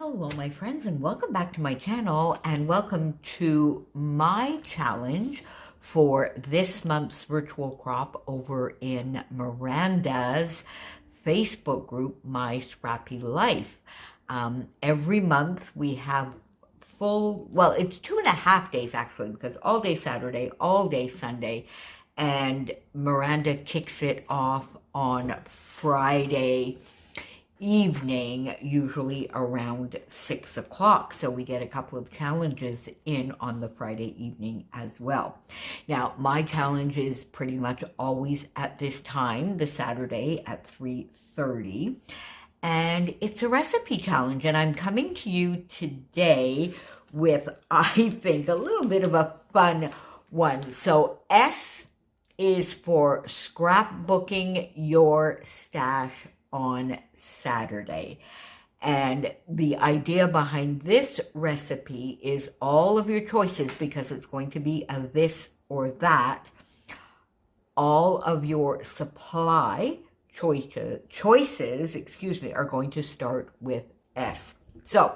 Hello, my friends, and welcome back to my channel, and welcome to my challenge for this month's virtual crop over in Miranda's Facebook group, My Scrappy Life. Every month we have well, it's 2.5 days actually, because all day Saturday, all day Sunday, and Miranda kicks it off on Friday evening, usually around 6 o'clock. So we get a couple of challenges in on the Friday evening as well. Now, my challenge is pretty much always at this time, the Saturday at 3:30. And it's a recipe challenge. And I'm coming to you today with, I think, a little bit of a fun one. So S is for scrapbooking your stash on Saturday. And the idea behind this recipe is all of your choices, because it's going to be a this or that. All of your supply choices, are going to start with S. So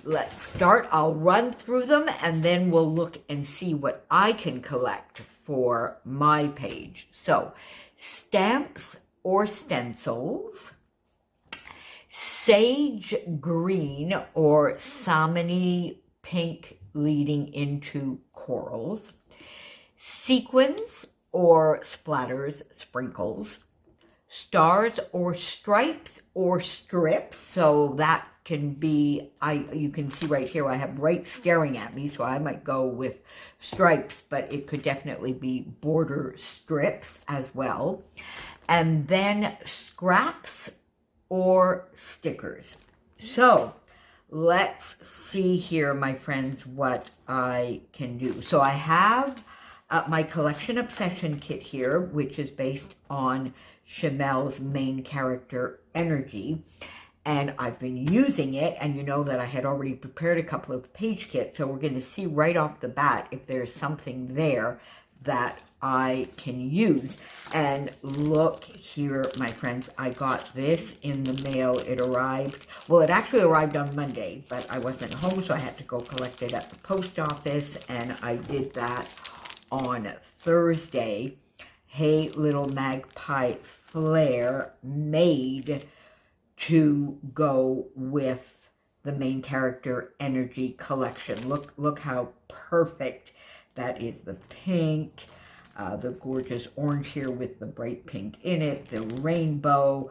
let's start. I'll run through them and then we'll look and see what I can collect for my page. So stamps or stencils, sage green or salmony pink leading into corals, sequins or splatters, sprinkles, stars or stripes or strips. So that can be, you can see right here, I have right staring at me, so I might go with stripes, but it could definitely be border strips as well. And then scraps or stickers. So let's see here, my friends, what I can do. So I have my collection obsession kit here, which is based on Chamel's main character energy. And I've been using it, and you know that I had already prepared a couple of page kits, so we're going to see right off the bat if there's something there that I can use. And look here, my friends, I got this in the mail. It arrived, well, it actually arrived on Monday, but I wasn't home, so I had to go collect it at the post office, and I did that on Thursday. Hey Little Magpie Flare, made to go with the main character energy collection. Look how perfect that is. The pink, the gorgeous orange here with the bright pink in it, the rainbow,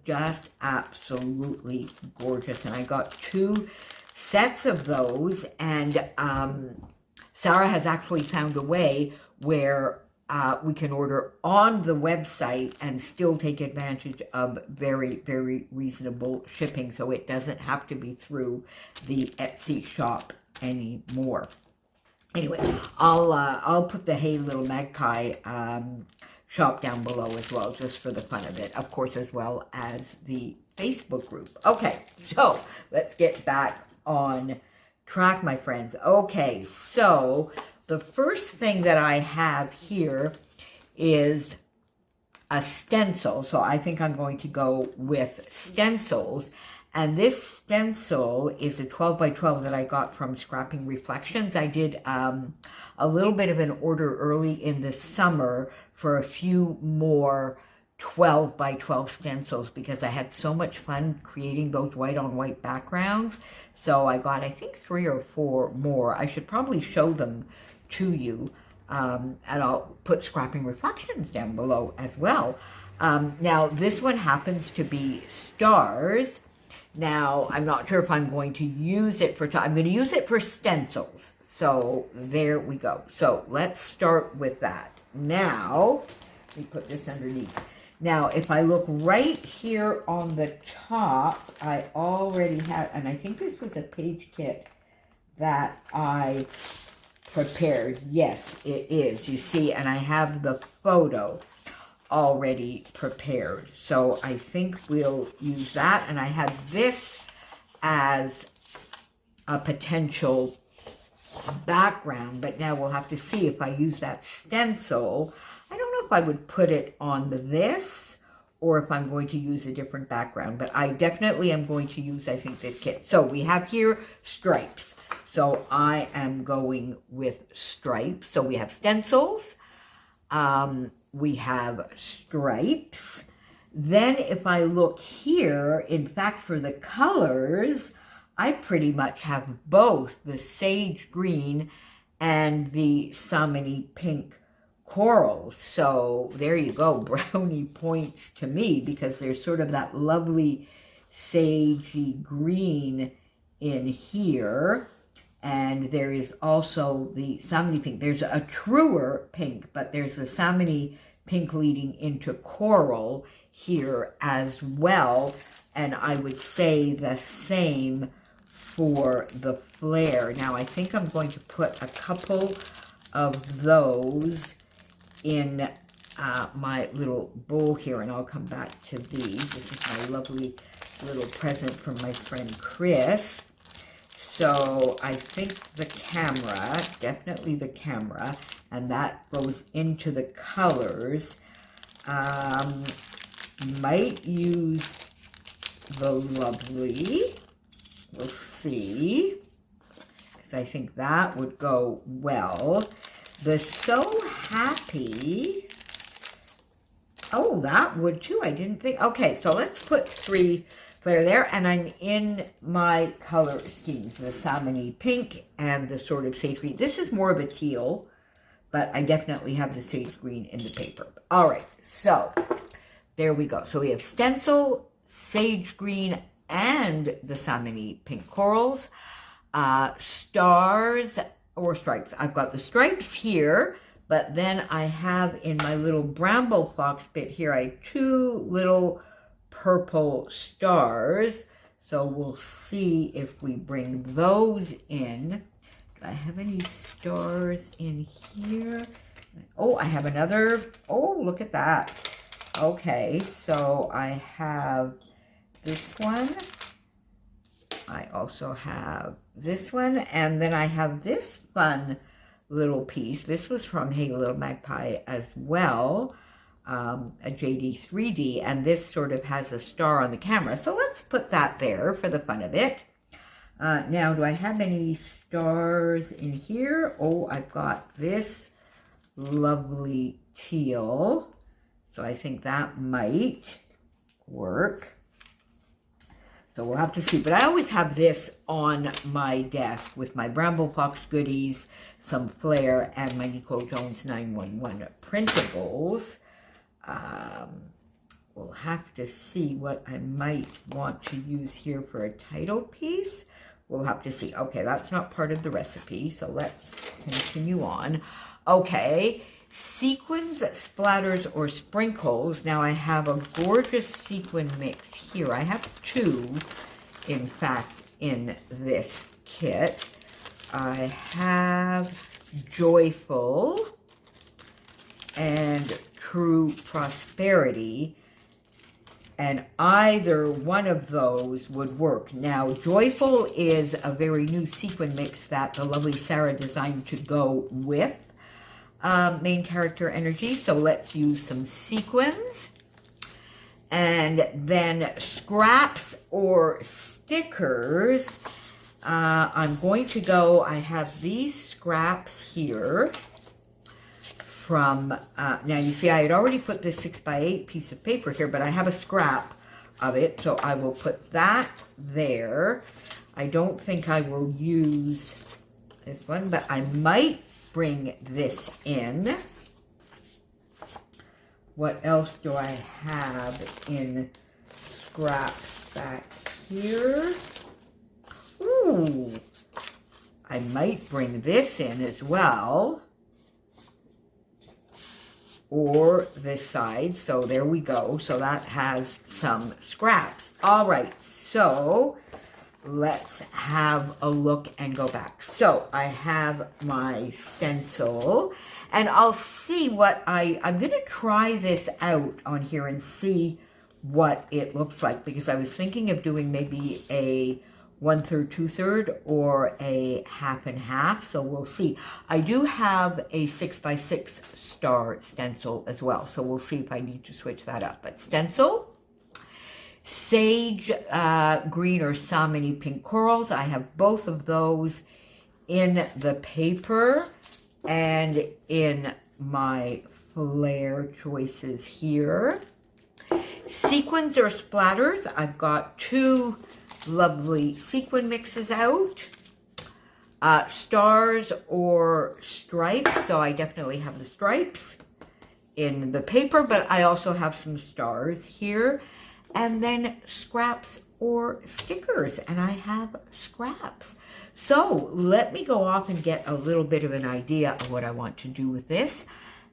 just absolutely gorgeous. And I got 2 sets of those, and Sarah has actually found a way where we can order on the website and still take advantage of very, very reasonable shipping, so it doesn't have to be through the Etsy shop anymore. Anyway, I'll put the Hey Little Magpie shop down below as well, just for the fun of it, of course, as well as the Facebook group. Okay, so let's get back on track, my friends. Okay, so the first thing that I have here is a stencil. So I think I'm going to go with stencils. And this stencil is a 12 by 12 that I got from Scrapping Reflections. I did a little bit of an order early in the summer for a few more 12 by 12 stencils because I had so much fun creating those white on white backgrounds. So I got, I think, 3 or 4 more. I should probably show them to you, and I'll put Scrapping Reflections down below as well. Now this one happens to be stars. Now I'm not sure if I'm going to use it for, I'm going to use it for stencils. So there we go. So let's start with that. Now let me put this underneath. Now if I look right here on the top, I already had, and I think this was a page kit that I prepared. Yes, it is. You see, and I have the photo already prepared. So I think we'll use that. And I had this as a potential background, but now we'll have to see if I use that stencil. I don't know if I would put it on this or if I'm going to use a different background. But I definitely am going to use, I think, this kit. So we have here stripes. So I am going with stripes. So we have stencils. We have stripes. Then if I look here, in fact, for the colors, I pretty much have both the sage green and the salmon-y pink corals. So there you go, brownie points to me, because there's sort of that lovely sagey green in here. And there is also the salmon-y pink. There's a truer pink, but there's a salmon-y pink leading into coral here as well. And I would say the same for the flare. Now, I think I'm going to put a couple of those in my little bowl here, and I'll come back to these. This is my lovely little present from my friend Chris. So I think the camera, definitely the camera, and that goes into the colors. Might use the lovely. We'll see, because I think that would go well. The So Happy, oh, that would too. I didn't think. Okay, so let's put 3 flare there, and I'm in my color schemes, the salmon-y pink and the sort of sage green. This is more of a teal, but I definitely have the sage green in the paper. All right, so there we go. So we have stencil, sage green, and the salmon-y pink corals, stars or stripes. I've got the stripes here, but then I have in my little bramble fox bit here, I have 2 little purple stars. So we'll see if we bring those in. Do I have any stars in here? Oh, I have another. Oh, look at that. Okay, so I have this one. I also have this one, and then I have this fun little piece. This was from Hey Little Magpie as well, a JD 3D, and this sort of has a star on the camera. So let's put that there for the fun of it. Now, do I have any stars in here? Oh, I've got this lovely teal. So I think that might work. So we'll have to see. But I always have this on my desk with my Bramble Fox goodies, some flare, and my Nicole Jones 911 printables. We'll have to see what I might want to use here for a title piece. We'll have to see. Okay, that's not part of the recipe, so let's continue on. Okay, sequins, splatters, or sprinkles. Now I have a gorgeous sequin mix here. I have 2, in fact, in this kit. I have Joyful and True Prosperity, and either one of those would work. Now, Joyful is a very new sequin mix that the lovely Sarah designed to go with main character energy. So let's use some sequins. And then scraps or stickers. I'm going to go, I have these scraps here from, now you see I had already put this 6x8 piece of paper here, but I have a scrap of it, so I will put that there. I don't think I will use this one, but I might bring this in. What else do I have in scraps back here? Ooh, I might bring this in as well. Or this side. So there we go. So that has some scraps. All right. So let's have a look and go back. So I have my stencil, and I'll see what I'm going to try this out on here and see what it looks like, because I was thinking of doing maybe a 1/3, 2/3, or a half and half. So we'll see. I do have a 6x6 star stencil as well. So we'll see if I need to switch that up. But stencil, sage green or salmon-y pink corals. I have both of those in the paper and in my flare choices here. Sequins or splatters. I've got 2 lovely sequin mixes out. Stars or stripes. So I definitely have the stripes in the paper, but I also have some stars here. And then scraps or stickers, and I have scraps. So let me go off and get a little bit of an idea of what I want to do with this.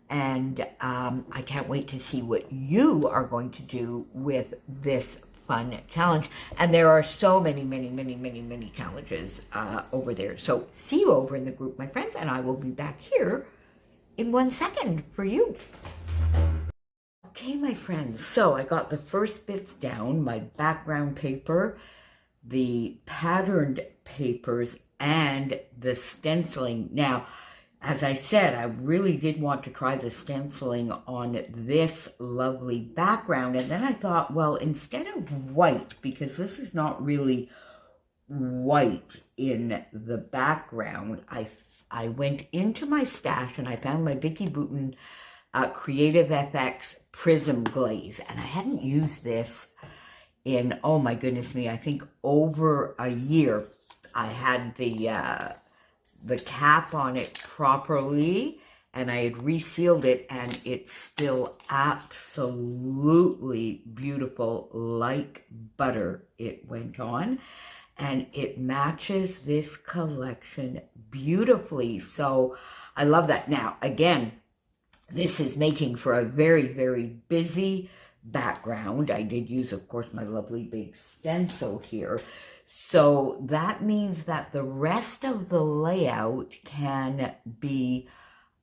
And I can't wait to see what you are going to do with this fun challenge. And there are so many, many challenges over there. So see you over in the group, my friends, and I will be back here in 1 second for you. Okay, my friends, so I got the first bits down, my background paper, the patterned papers, and the stenciling. Now, as I said, I really did want to try the stenciling on this lovely background, and then I thought, well, instead of white, because this is not really white in the background, I went into my stash and I found my Vicki Boutin Creative FX Prism Glaze, and I hadn't used this in, oh my goodness me, I think over a year. I had the cap on it properly, and I had resealed it, and it's still absolutely beautiful, like butter. It went on, and it matches this collection beautifully. So I love that. Now, again, this is making for a very busy background. I did use, of course, my lovely big stencil here. So that means that the rest of the layout can be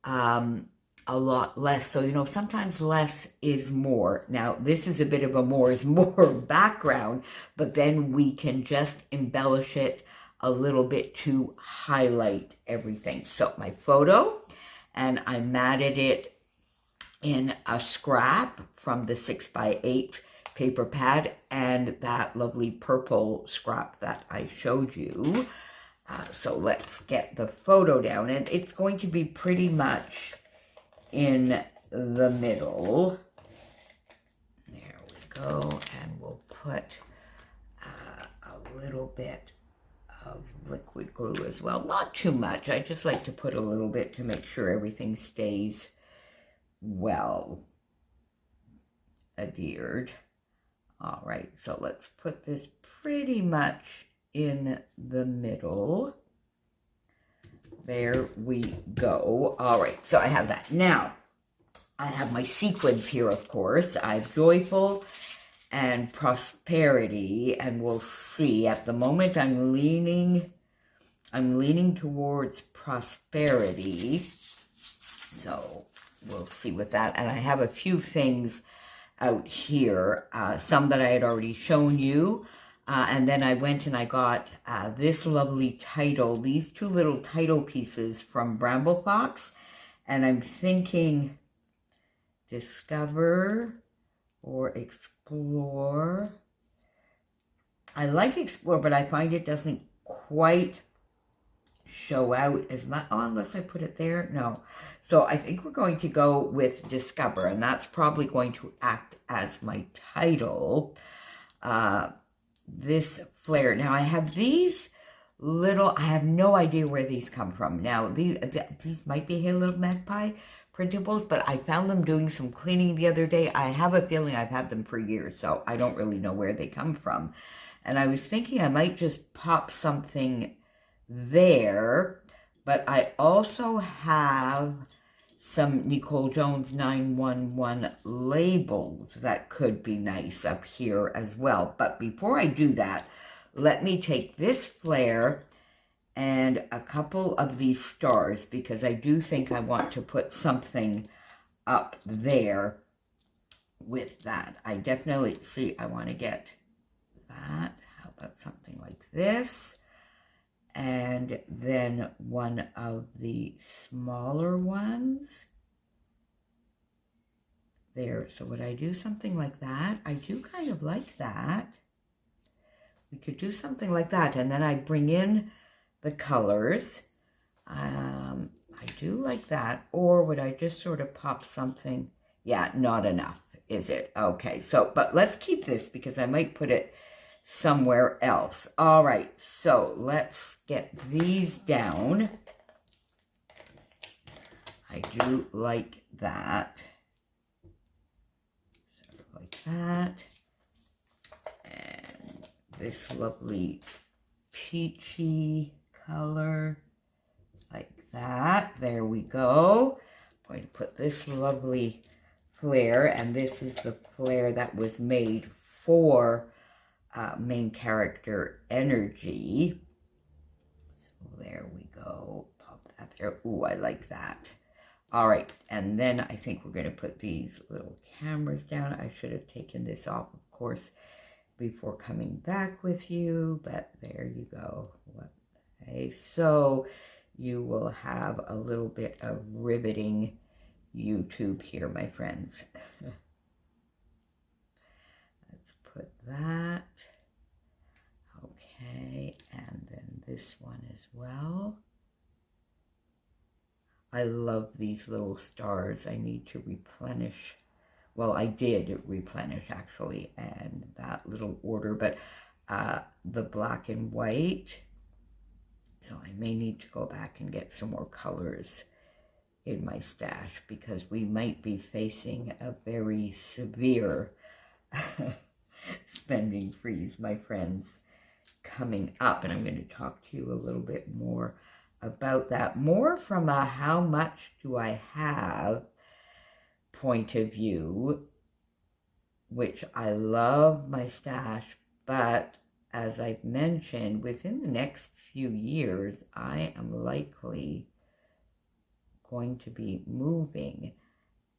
a lot less. So, you know, sometimes less is more. Now, this is a bit of a more is more background, but then we can just embellish it a little bit to highlight everything. So my photo, and I matted it in a scrap from the 6x8 paper pad and that lovely purple scrap that I showed you. So let's get the photo down, and it's going to be pretty much in the middle. There we go, and we'll put a little bit of liquid glue as well. Not too much. I just like to put a little bit to make sure everything stays well adhered. All right, so let's put this pretty much in the middle. There we go. All right, so I have that. Now, I have my sequins here, of course. I have Joyful and Prosperity, and we'll see. At the moment, I'm leaning towards Prosperity. So we'll see with that. And I have a few things out here, some that I had already shown you. And then I went and I got this lovely title, these 2 little title pieces from Bramble Fox. And I'm thinking Discover or Explore. I like Explore, but I find it doesn't quite show out as much. Oh, unless I put it there. No. So I think we're going to go with Discover, and that's probably going to act as my title. This flare. Now I have these little, I have no idea where these come from. Now these might be Hey Little Magpie printables, but I found them doing some cleaning the other day. I have a feeling I've had them for years, so I don't really know where they come from. And I was thinking I might just pop something there, but I also have some Nicole Jones 911 labels that could be nice up here as well. But before I do that, let me take this flare and a couple of these stars, because I do think I want to put something up there with that. I definitely see, I want to get that. How put something like this. And then one of the smaller ones there. So would I do something like that? I do kind of like that. We could do something like that, and then I bring in the colors. I do like that. Or would I just sort of pop something? Yeah, not enough, is it? Okay, so, but let's keep this because I might put it somewhere else. All right, so let's get these down. I do like that. Sort of like that. And this lovely peachy color, like that. There we go. I'm going to put this lovely flare, and this is the flare that was made for main character energy. So there we go. Pop that there. Ooh, I like that. All right, and then I think we're going to put these little cameras down. I should have taken this off, of course, before coming back with you, but there you go. Okay, so you will have a little bit of riveting YouTube here, my friends. Let's put that. Okay, and then this one as well. I love these little stars. I need to replenish. Well, I did replenish actually, and that little order, but the black and white. So I may need to go back and get some more colors in my stash because we might be facing a very severe spending freeze, my friends, coming up. And I'm going to talk to you a little bit more about that, more from a how much do I have point of view, which I love my stash, but as I've mentioned, within the next few years, I am likely going to be moving,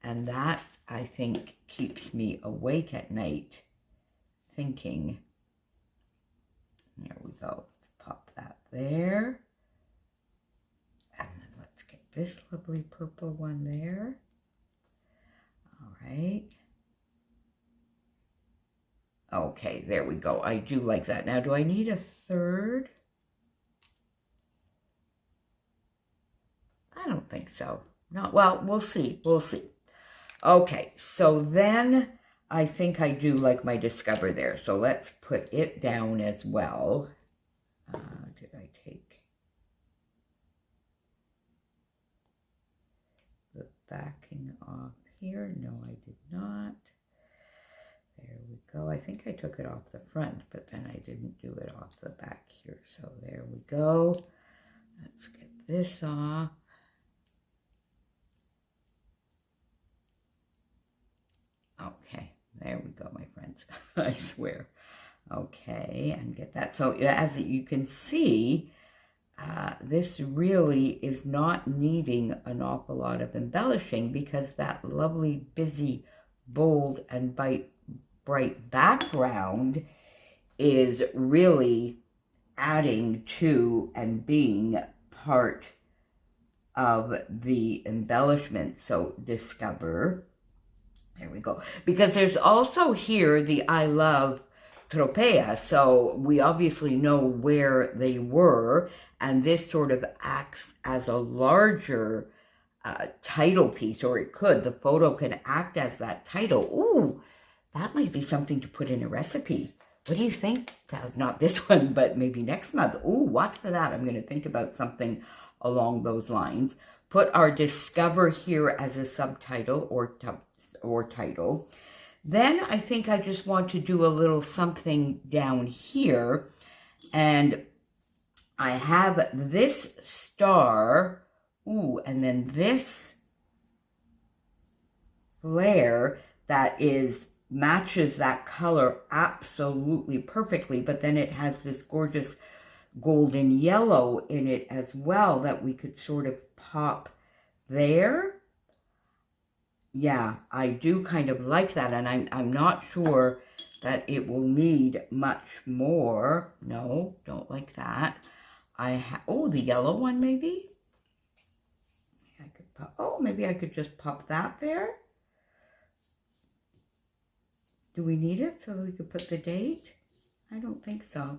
and that, I think, keeps me awake at night thinking. There we go. Let's pop that there. And then let's get this lovely purple one there. All right. Okay, there we go. I do like that. Now, do I need a third? I don't think so. No, well, we'll see. We'll see. Okay, so then I think I do like my Discover there. So let's put it down as well. Did I take the backing off here? No, I did not. There we go. I think I took it off the front, but then I didn't do it off the back here. So there we go. Let's get this off. Okay, there we go, my friends. I swear. Okay, and get that. So as you can see, this really is not needing an awful lot of embellishing because that lovely, busy, bold, and bright background is really adding to and being part of the embellishment. So Discover. There we go. Because there's also here the I Love Tropea. So we obviously know where they were. And this sort of acts as a larger title piece, or it could. The photo can act as that title. Ooh, that might be something to put in a recipe. What do you think? Not this one, but maybe next month. Ooh, watch for that. I'm going to think about something along those lines. Put our Discover here as a subtitle or title. Then I think I just want to do a little something down here, and I have this star, ooh, and then this flare that matches that color absolutely perfectly, but then it has this gorgeous golden yellow in it as well that we could sort of pop there. Yeah, I do kind of like that, and I'm not sure that it will need much more. No, don't like that. Oh, the yellow one maybe? I could pop, oh, maybe I could just pop that there. Do we need it so that we could put the date? I don't think so.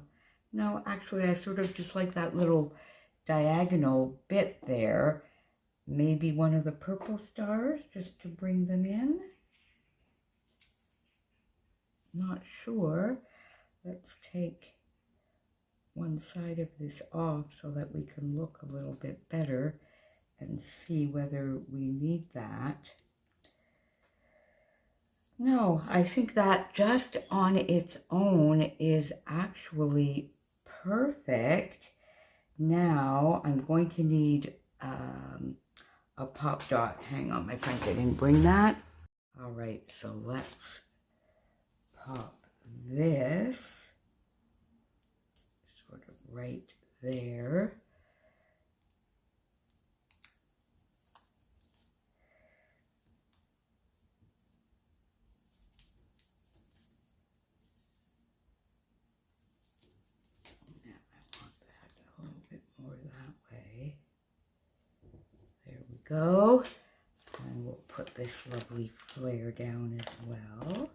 No, actually, I sort of just like that little diagonal bit there. Maybe one of the purple stars just to bring them in. Not sure. Let's take one side of this off so that we can look a little bit better and see whether we need that. No, I think that just on its own is actually perfect. Now I'm going to need a pop dot. Hang on, my friends, I didn't bring that. All right, so let's pop this sort of right there. Go, and we'll put this lovely flare down as well.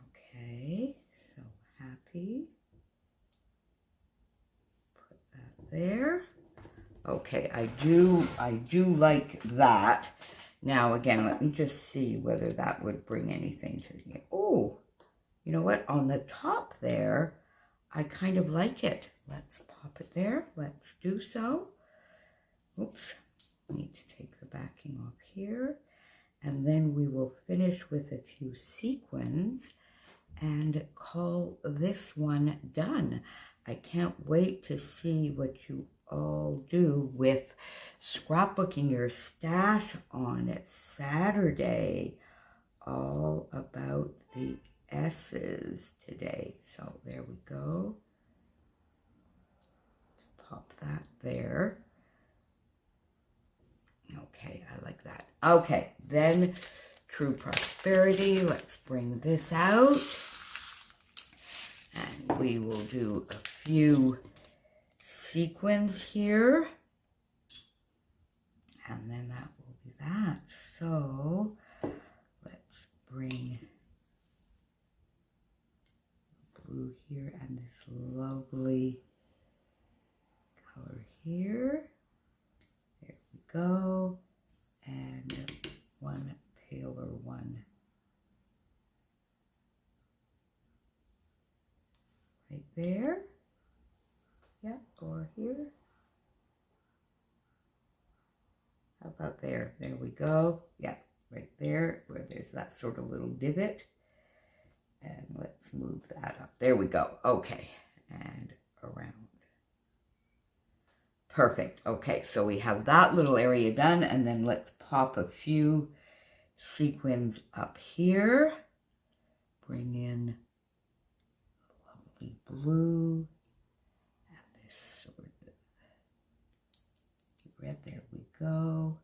Okay, so happy. Put that there. Okay, I do like that. Now again, let me just see whether that would bring anything to the, oh, you know what, on the top there, I kind of like it. Let's pop it there. Let's do so. Oops. Need to take the backing off here, and then we will finish with a few sequins and call this one done. I can't wait to see what you all do with scrapbooking your stash on Saturday. All about the S's today. So there we go. Pop that there. Okay, I like that. Okay, then True Prosperity. Let's bring this out. And we will do a few sequins here. And then that will be that. So let's bring blue here and this lovely color here. There we go. And one paler one right there. Yeah, or here. How about there? There we go. Yeah, right there where there's that sort of little divot. And let's move that up. There we go. Okay, and around. Perfect. Okay, so we have that little area done, and then let's pop a few sequins up here. Bring in lovely blue and this sort of red. There we go.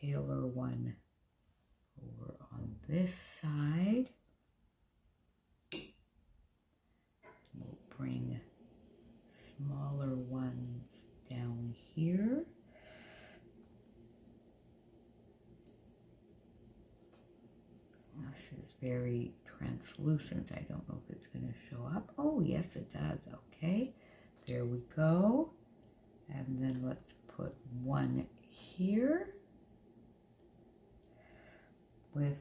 Paler one over on this side. We'll bring smaller ones down here. This is very translucent. I don't know if it's going to show up. Oh, yes, it does. Okay, there we go. And then let's put one here with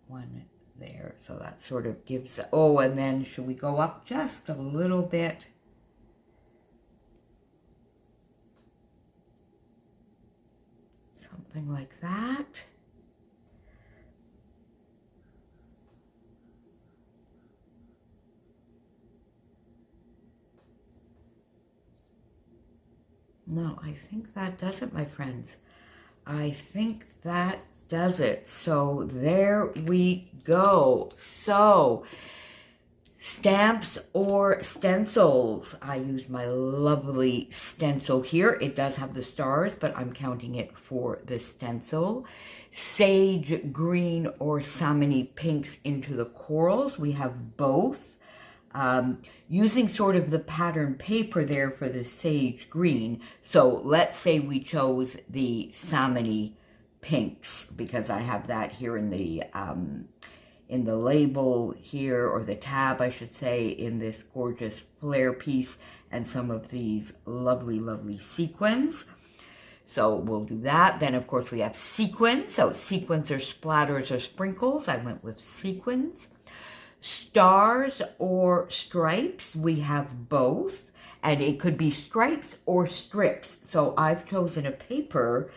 one there. So that sort of gives, oh, and then should we go up just a little bit? Something like that. No, I think that does it, my friends. I think that does it. So there we go. So stamps or stencils. I use my lovely stencil here. It does have the stars, but I'm counting it for the stencil. sage green or salmon-y pinks into the corals. We have both. Using sort of the pattern paper there for the sage green. So let's say we chose the salmon-y pinks, because I have that here in the label here, or the tab, I should say, in this gorgeous flare piece, and some of these lovely, lovely sequins. So we'll do that. Then, of course, we have sequins. So sequins or splatters or sprinkles. I went with sequins. Stars or stripes, we have both, and it could be stripes or strips. So I've chosen a paper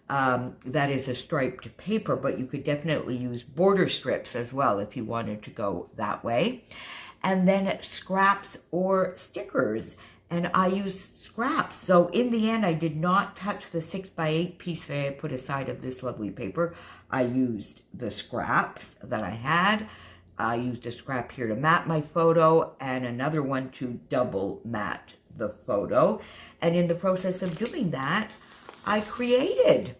that is a striped paper, but you could definitely use border strips as well if you wanted to go that way. And then scraps or stickers, and I used scraps. So in the end, I did not touch the 6x8 piece that I put aside of this lovely paper. I used the scraps that I had. I used a scrap here to mat my photo, and another one to double mat the photo. And in the process of doing that, I created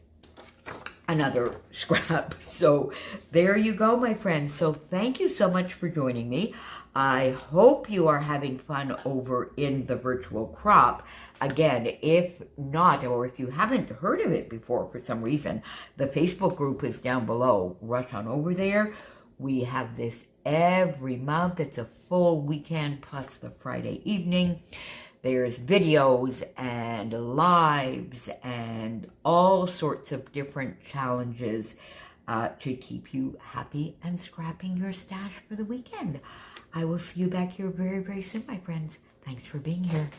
another scrap. So there you go, my friends. So thank you so much for joining me. I hope you are having fun over in the virtual crop. Again, if not, or if you haven't heard of it before for some reason, the Facebook group is down below. Rush on over there. We have this every month. It's a full weekend plus the Friday evening. There's videos and lives and all sorts of different challenges to keep you happy and scrapping your stash for the weekend. I will see you back here very, very soon, my friends. Thanks for being here.